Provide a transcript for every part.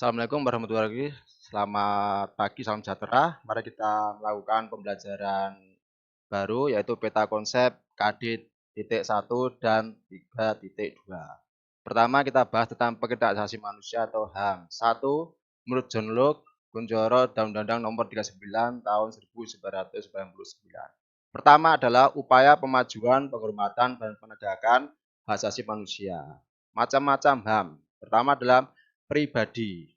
Assalamualaikum warahmatullahi wabarakatuh. Selamat pagi, salam sejahtera. Mari kita melakukan pembelajaran baru yaitu peta konsep KD.1 dan 3.2. Pertama kita bahas tentang pengertian asasi manusia atau HAM. Satu, menurut John Locke, Kunjoro dan Undang-Undang Nomor 39 Tahun 1999. Pertama adalah upaya pemajuan, penghormatan dan penegakan hak asasi manusia. Macam-macam HAM. Pertama adalah pribadi,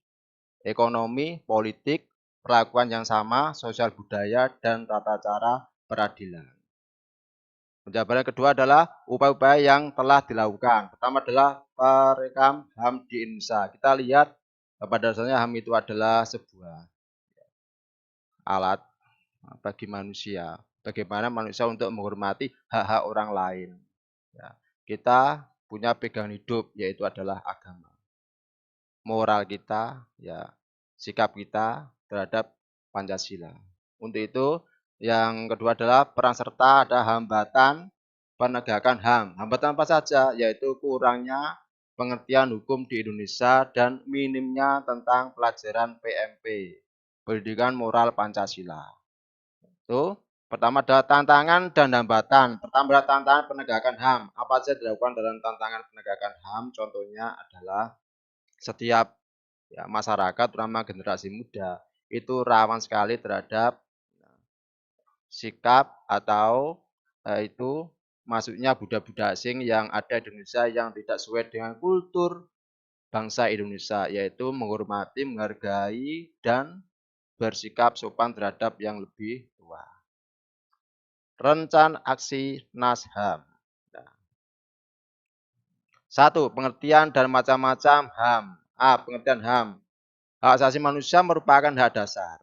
ekonomi, politik, perlakuan yang sama, sosial budaya, dan tata cara peradilan. Penjabaran kedua adalah upaya-upaya yang telah dilakukan. Pertama adalah perekam HAM di Indonesia. Kita lihat pada dasarnya HAM itu adalah sebuah alat bagi manusia. Bagaimana manusia untuk menghormati hak-hak orang lain. Ya. Kita punya pegangan hidup yaitu adalah agama. Moral kita, ya, sikap kita terhadap Pancasila. Untuk itu, yang kedua adalah peran serta ada hambatan penegakan HAM. Hambatan apa saja? Yaitu kurangnya pengertian hukum di Indonesia dan minimnya tentang pelajaran PMP, pendidikan moral Pancasila. Itu pertama adalah tantangan dan hambatan. Pertama adalah tantangan penegakan HAM. Apa saja dilakukan dalam tantangan penegakan HAM? Contohnya adalah setiap masyarakat, terutama generasi muda, itu rawan sekali terhadap sikap atau itu masuknya budaya-budaya asing yang ada di Indonesia yang tidak sesuai dengan kultur bangsa Indonesia, yaitu menghormati, menghargai, dan bersikap sopan terhadap yang lebih tua. Rencana aksi NASHAM. Satu, pengertian dan macam-macam HAM. Pengertian HAM. Hak asasi manusia merupakan hak dasar.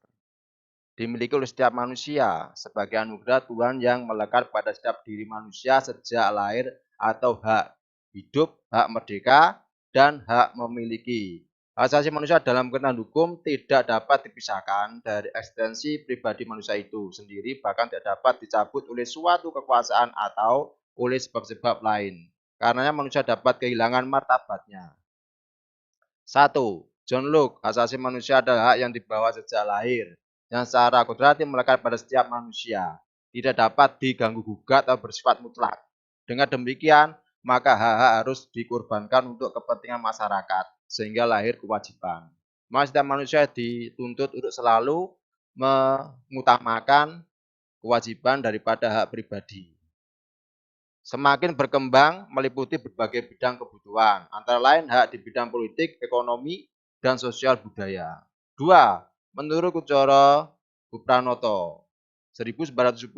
Dimiliki oleh setiap manusia sebagai anugerah Tuhan yang melekat pada setiap diri manusia sejak lahir atau hak hidup, hak merdeka, dan hak memiliki. Hak asasi manusia dalam kenaan hukum tidak dapat dipisahkan dari eksistensi pribadi manusia itu sendiri, bahkan tidak dapat dicabut oleh suatu kekuasaan atau oleh sebab-sebab lain. Karenanya manusia dapat kehilangan martabatnya. 1. John Locke, hak asasi manusia adalah hak yang dibawa sejak lahir, yang secara kodrati melekat pada setiap manusia, tidak dapat diganggu-gugat atau bersifat mutlak. Dengan demikian, maka hak-hak harus dikorbankan untuk kepentingan masyarakat, sehingga lahir kewajiban. Maka setiap manusia dituntut untuk selalu mengutamakan kewajiban daripada hak pribadi. Semakin berkembang meliputi berbagai bidang kebutuhan, antara lain hak di bidang politik, ekonomi, dan sosial budaya. 2. Menurut Kuncoro Bupranoto, 1976,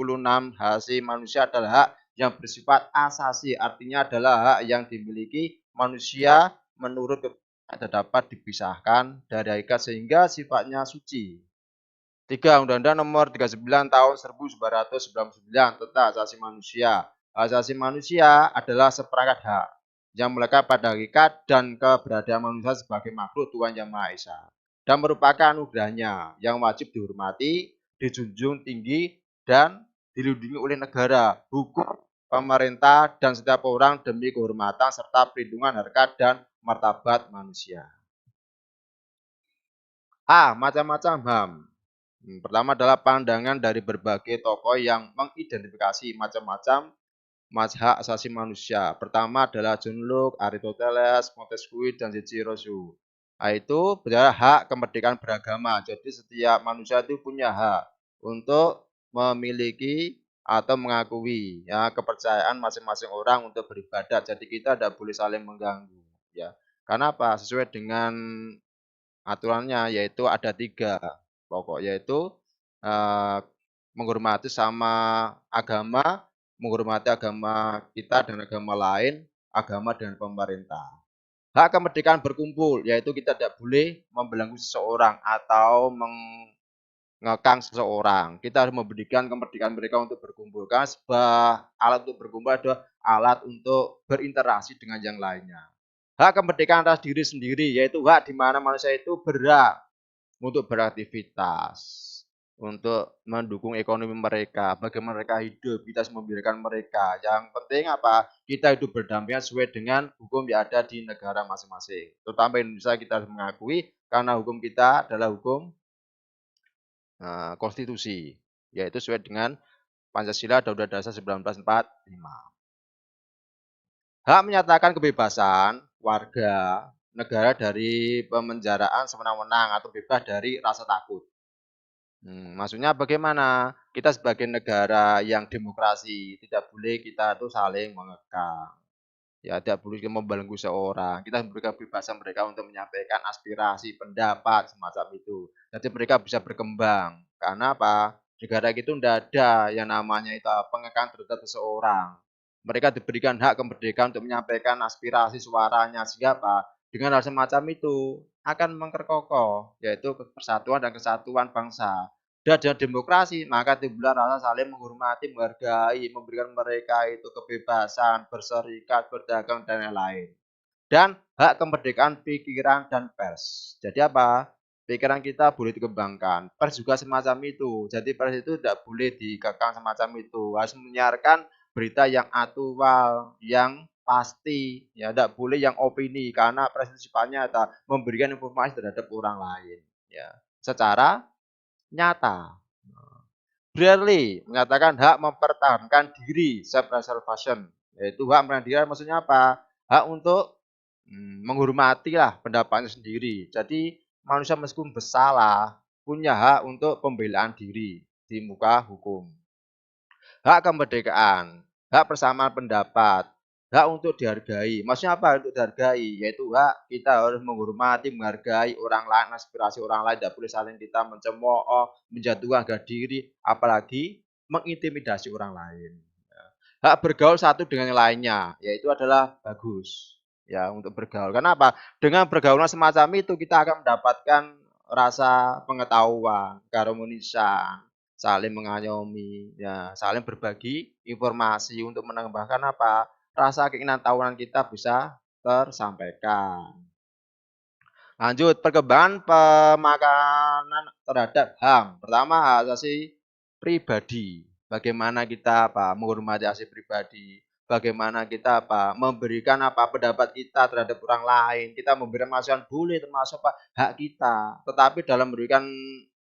hak asasi manusia adalah hak yang bersifat asasi, artinya adalah hak yang dimiliki manusia menurut tidak dapat dipisahkan dari hakikat sehingga sifatnya suci. 3. Undang-Undang Nomor 39 Tahun 1999 tentang asasi manusia. Hak asasi manusia adalah seperangkat hak yang melekat pada hakikat dan keberadaan manusia sebagai makhluk Tuhan Yang Maha Esa dan merupakan anugerahnya yang wajib dihormati, dijunjung tinggi, dan dilindungi oleh negara, hukum, pemerintah, dan setiap orang demi kehormatan serta perlindungan harkat dan martabat manusia. Macam-macam HAM. Pertama adalah pandangan dari berbagai tokoh yang mengidentifikasi macam-macam hak asasi manusia. Pertama adalah John Locke, Aristoteles, Montesquieu, dan Cicero. Itu berbicara hak kemerdekaan beragama. Jadi setiap manusia itu punya hak untuk memiliki atau mengakui kepercayaan masing-masing orang untuk beribadat. Jadi kita tidak boleh saling mengganggu. Ya, karena apa? Sesuai dengan aturannya yaitu ada 3 pokok, yaitu eh, menghormati sama agama, menghormati agama kita dan agama lain, agama dan pemerintah. Hak kemerdekaan berkumpul, yaitu kita tidak boleh membelenggu seseorang atau mengekang seseorang. Kita harus memberikan kemerdekaan mereka untuk berkumpul. Karena sebuah alat untuk berkumpul adalah alat untuk berinteraksi dengan yang lainnya. Hak kemerdekaan atas diri sendiri, yaitu hak di mana manusia itu berhak untuk beraktivitas, untuk mendukung ekonomi mereka, bagaimana mereka hidup, kita harus memberikan mereka. Yang penting apa? Kita hidup berdampingan sesuai dengan hukum yang ada di negara masing-masing. Terutama Indonesia kita harus mengakui karena hukum kita adalah hukum konstitusi, yaitu sesuai dengan Pancasila dan Undang-Undang Dasar 1945. Hak menyatakan kebebasan warga negara dari pemenjaraan sewenang-wenang atau bebas dari rasa takut. Maksudnya bagaimana? Kita sebagai negara yang demokrasi, tidak boleh kita tuh saling mengekang. Ya, tidak boleh kita membelenggu seorang. Kita memberikan kebebasan mereka untuk menyampaikan aspirasi, pendapat, semacam itu. Jadi mereka bisa berkembang. Karena apa? Negara itu tidak ada yang namanya itu pengekang terhadap seseorang. Mereka diberikan hak kemerdekaan untuk menyampaikan aspirasi suaranya. Sehingga apa? Dengan hal semacam itu akan mengkerkokoh, yaitu persatuan dan kesatuan bangsa. Dan dengan demokrasi, maka timbullah rasa saling menghormati, menghargai, memberikan mereka itu kebebasan, berserikat, berdagang, dan lain-lain. Dan hak kemerdekaan pikiran dan pers. Jadi apa? Pikiran kita boleh dikembangkan. Pers juga semacam itu. Jadi pers itu tidak boleh dikekang semacam itu. Harus menyiarkan berita yang aktual, yang pasti. Ya, tidak boleh yang opini. Karena pers itu sifatnya memberikan informasi terhadap orang lain. Ya, secara nyata. Brierley menyatakan hak mempertahankan diri, self-preservation, yaitu hak mempertahankan diri maksudnya apa? Hak untuk menghormati lah pendapatnya sendiri. Jadi manusia meskipun bersalah punya hak untuk pembelaan diri di muka hukum. Hak kemerdekaan, hak persamaan pendapat, hak untuk dihargai. Maksudnya apa untuk dihargai? Yaitu hak kita harus menghormati, menghargai orang lain, aspirasi orang lain. Tidak boleh saling kita mencemooh, menjatuhkan harga diri, apalagi mengintimidasi orang lain. Hak bergaul satu dengan yang lainnya, yaitu adalah bagus ya untuk bergaul. Kenapa? Dengan pergaulan semacam itu kita akan mendapatkan rasa pengetahuan, keharmonisan, saling mengayomi, ya, saling berbagi informasi untuk menambahkan apa? Rasa keinginan tahunan kita bisa tersampaikan. Lanjut, perkembangan pemakanan terhadap HAM. Pertama, hak asasi pribadi. Bagaimana kita menghormati asasi pribadi. Bagaimana kita memberikan pendapat kita terhadap orang lain. Kita memberikan masukan boleh termasuk hak kita. Tetapi dalam memberikan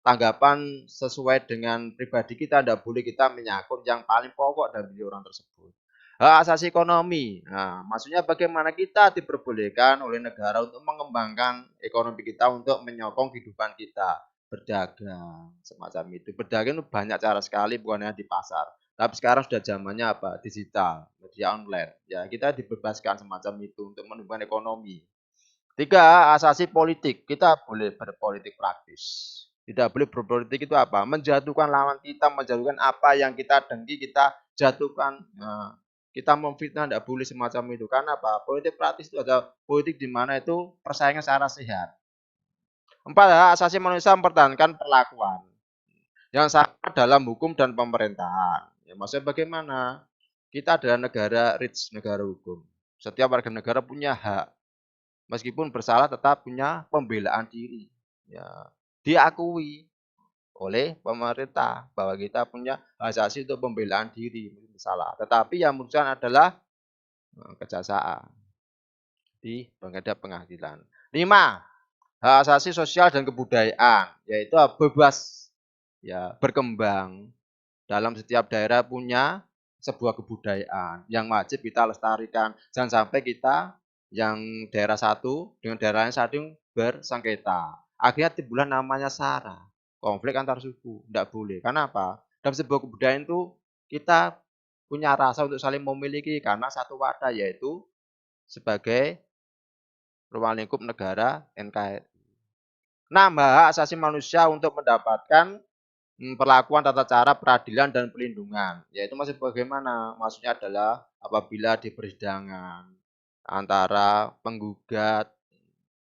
tanggapan sesuai dengan pribadi kita, tidak boleh kita menyangkut yang paling pokok dari diri orang tersebut. Hak asasi ekonomi. Nah, maksudnya bagaimana kita diperbolehkan oleh negara untuk mengembangkan ekonomi kita untuk menyokong kehidupan kita, berdagang, semacam itu. Berdagang itu banyak cara sekali, bukan hanya di pasar. Tapi sekarang sudah zamannya digital, media online. Ya, kita dibebaskan semacam itu untuk menumbuhkan ekonomi. Tiga, asasi politik. Kita boleh berpolitik praktis. Tidak boleh berpolitik itu apa? Menjatuhkan lawan kita, menjatuhkan apa yang kita dengki, kita jatuhkan. Nah, kita memfitnah tidak boleh semacam itu. Karena apa? Politik praktis itu adalah politik di mana itu persaingan secara sehat. Empat, hak asasi manusia mempertahankan perlakuan yang sama dalam hukum dan pemerintahan. Ya, maksudnya bagaimana? Kita adalah negara rich, negara hukum. Setiap warga negara punya hak. Meskipun bersalah tetap punya pembelaan diri. Ya, diakui oleh pemerintah bahwa kita punya hak asasi untuk pembelaan diri bersalah. Tetapi yang memutuskan adalah kejaksaan di pengadilan. 5. Hak asasi sosial dan kebudayaan, yaitu bebas ya berkembang. Dalam setiap daerah punya sebuah kebudayaan yang wajib kita lestarikan. Jangan sampai kita yang daerah satu dengan daerah lain satu bersengketa. Akhirnya timbullah namanya SARA, konflik antar suku. Tidak boleh. Karena apa? Dalam sebuah kebudayaan itu kita punya rasa untuk saling memiliki karena satu wadah, yaitu sebagai ruang lingkup negara NKRI. 6. Hak asasi manusia untuk mendapatkan perlakuan tata cara peradilan dan pelindungan, yaitu masih bagaimana? Maksudnya adalah apabila di persidangan antara penggugat,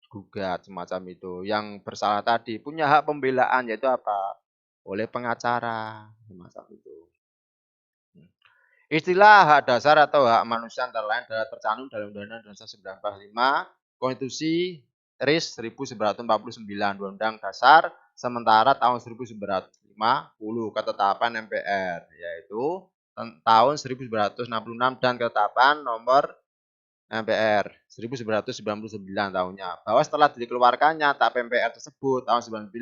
gugat semacam itu, yang bersalah tadi punya hak pembelaan yaitu apa? Oleh pengacara semacam itu. Istilah hak dasar atau hak manusia antara lain adalah tercantum dalam Undang-Undang Dasar 1945, Konstitusi RIS 1949, Undang-Undang Dasar sementara tahun 1945. ketetapan MPR, yaitu tahun 1966 dan ketetapan nomor MPR 1999 tahunnya, bahwa setelah dikeluarkannya TAP MPR tersebut tahun 99,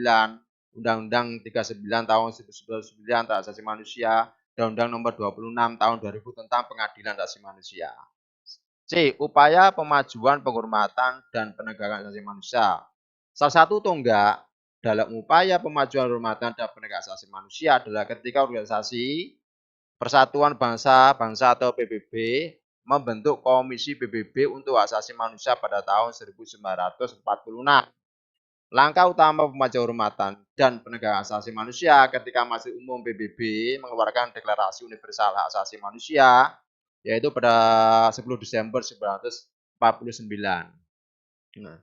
Undang-Undang 39 tahun 1999 tentang asasi manusia, dan Undang Nomor 26 tahun 2000 tentang pengadilan asasi manusia. C. Upaya pemajuan penghormatan dan penegakan asasi manusia. Salah satu tonggak dalam upaya pemajuan penghormatan dan penegakan asasi manusia adalah ketika organisasi Persatuan Bangsa-Bangsa atau PBB membentuk Komisi PBB untuk Asasi Manusia pada tahun 1946. Langkah utama pemajuan penghormatan dan penegakan asasi manusia ketika Majelis Umum PBB mengeluarkan Deklarasi Universal Hak Asasi Manusia, yaitu pada 10 Desember 1949. Nah,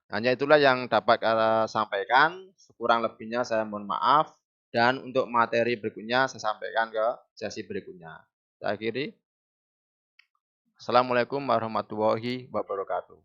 hanya itulah yang dapat saya sampaikan. Kurang lebihnya saya mohon maaf. Dan untuk materi berikutnya saya sampaikan ke sesi berikutnya. Saya akhiri. Assalamualaikum warahmatullahi wabarakatuh.